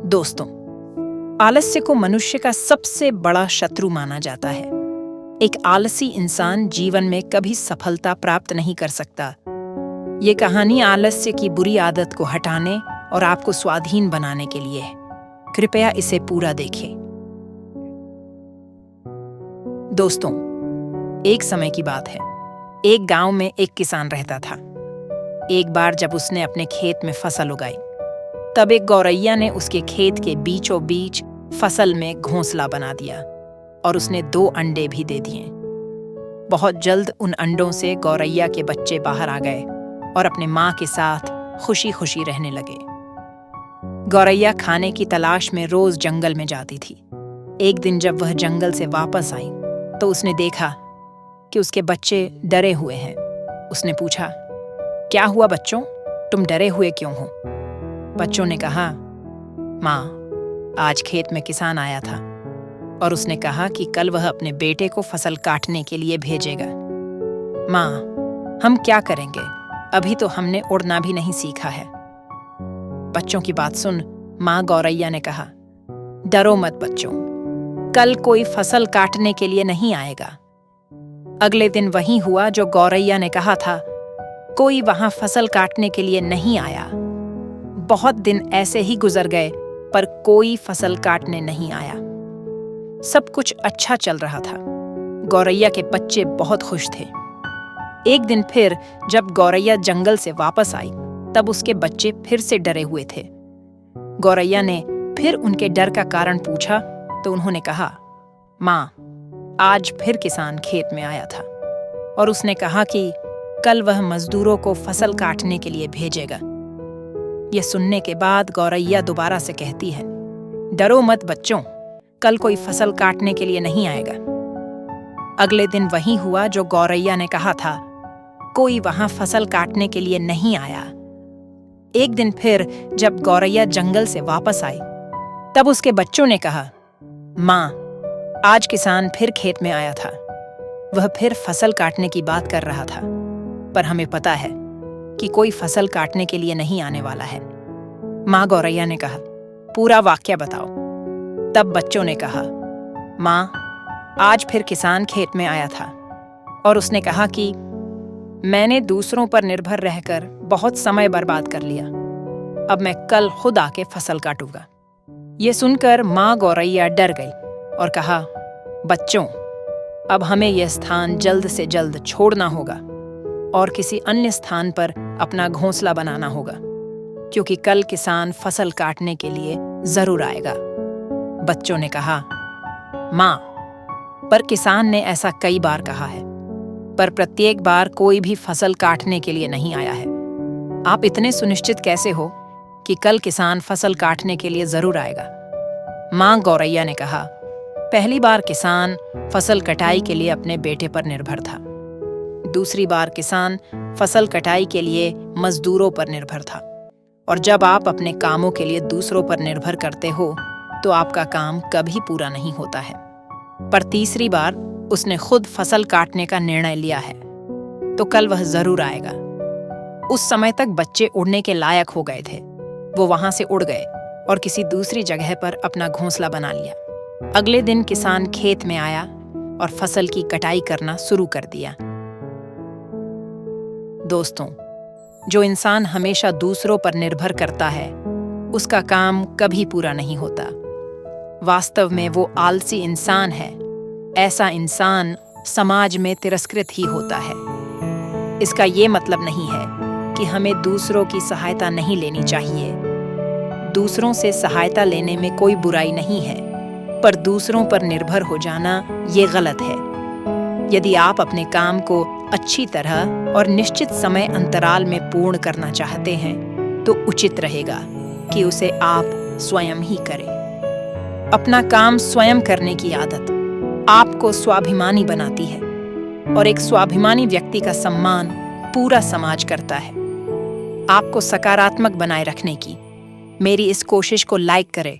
दोस्तों, आलस्य को मनुष्य का सबसे बड़ा शत्रु माना जाता है। एक आलसी इंसान जीवन में कभी सफलता प्राप्त नहीं कर सकता। ये कहानी आलस्य की बुरी आदत को हटाने और आपको स्वाधीन बनाने के लिए है। कृपया इसे पूरा देखें। दोस्तों, एक समय की बात है। एक गांव में एक किसान रहता था। एक बार जब उसने अपने खेत में फसल उगाई, तब एक गौरैया ने उसके खेत के बीचों बीच फसल में घोंसला बना दिया और उसने 2 अंडे भी दे दिए। बहुत जल्द उन अंडों से गौरैया के बच्चे बाहर आ गए और अपने माँ के साथ खुशी खुशी रहने लगे। गौरैया खाने की तलाश में रोज जंगल में जाती थी। एक दिन जब वह जंगल से वापस आई तो उसने देखा कि उसके बच्चे डरे हुए हैं। उसने पूछा, क्या हुआ बच्चों, तुम डरे हुए क्यों हो? बच्चों ने कहा, माँ, आज खेत में किसान आया था और उसने कहा कि कल वह अपने बेटे को फसल काटने के लिए भेजेगा। माँ, हम क्या करेंगे? अभी तो हमने उड़ना भी नहीं सीखा है। बच्चों की बात सुन माँ गौरैया ने कहा, डरो मत बच्चों, कल कोई फसल काटने के लिए नहीं आएगा। अगले दिन वही हुआ जो गौरैया ने कहा था। कोई वहां फसल काटने के लिए नहीं आया। बहुत दिन ऐसे ही गुजर गए, पर कोई फसल काटने नहीं आया। सब कुछ अच्छा चल रहा था। गौरैया के बच्चे बहुत खुश थे। एक दिन फिर जब गौरैया जंगल से वापस आई, तब उसके बच्चे फिर से डरे हुए थे। गौरैया ने फिर उनके डर का कारण पूछा तो उन्होंने कहा, माँ, आज फिर किसान खेत में आया था और उसने कहा कि कल वह मजदूरों को फसल काटने के लिए भेजेगा। यह सुनने के बाद गौरैया दोबारा से कहती है, डरो मत बच्चों, कल कोई फसल काटने के लिए नहीं आएगा। अगले दिन वही हुआ जो गौरैया ने कहा था। कोई वहां फसल काटने के लिए नहीं आया। एक दिन फिर जब गौरैया जंगल से वापस आई, तब उसके बच्चों ने कहा, माँ, आज किसान फिर खेत में आया था। वह फिर फसल काटने की बात कर रहा था, पर हमें पता है कि कोई फसल काटने के लिए नहीं आने वाला है। माँ गौरैया ने कहा, पूरा वाक्य बताओ। तब बच्चों ने कहा, माँ, आज फिर किसान खेत में आया था और उसने कहा कि मैंने दूसरों पर निर्भर रहकर बहुत समय बर्बाद कर लिया। अब मैं कल खुद आके फसल काटूंगा। ये सुनकर माँ गौरैया डर गई और कहा, बच्चों, अब हमें यह स्थान जल्द से जल्द छोड़ना होगा और किसी अन्य स्थान पर अपना घोंसला बनाना होगा, क्योंकि कल किसान फसल काटने के लिए जरूर आएगा। बच्चों ने कहा, माँ, पर किसान ने ऐसा कई बार कहा है, पर प्रत्येक बार कोई भी फसल काटने के लिए नहीं आया है। आप इतने सुनिश्चित कैसे हो कि कल किसान फसल काटने के लिए जरूर आएगा? माँ गौरैया ने कहा, पहली बार किसान फसल कटाई के लिए अपने बेटे पर निर्भर था। दूसरी बार किसान फसल कटाई के लिए मजदूरों पर निर्भर था। और जब आप अपने कामों के लिए दूसरों पर निर्भर करते हो तो आपका काम कभी पूरा नहीं होता है। पर तीसरी बार उसने खुद फसल काटने का निर्णय लिया है, तो कल वह जरूर आएगा। उस समय तक बच्चे उड़ने के लायक हो गए थे। वो वहां से उड़ गए और किसी दूसरी जगह पर अपना घोंसला बना लिया। अगले दिन किसान खेत में आया और फसल की कटाई करना शुरू कर दिया। दोस्तों, जो इंसान हमेशा दूसरों पर निर्भर करता है, उसका काम कभी पूरा नहीं होता। वास्तव में वो आलसी इंसान है। ऐसा इंसान समाज में तिरस्कृत ही होता है। इसका ये मतलब नहीं है कि हमें दूसरों की सहायता नहीं लेनी चाहिए। दूसरों से सहायता लेने में कोई बुराई नहीं है, पर दूसरों पर निर्भर हो जाना ये गलत है। यदि आप अपने काम को अच्छी तरह और निश्चित समय अंतराल में पूर्ण करना चाहते हैं, तो उचित रहेगा कि उसे आप स्वयं ही करें। अपना काम स्वयं करने की आदत आपको स्वाभिमानी बनाती है और एक स्वाभिमानी व्यक्ति का सम्मान पूरा समाज करता है। आपको सकारात्मक बनाए रखने की मेरी इस कोशिश को लाइक करें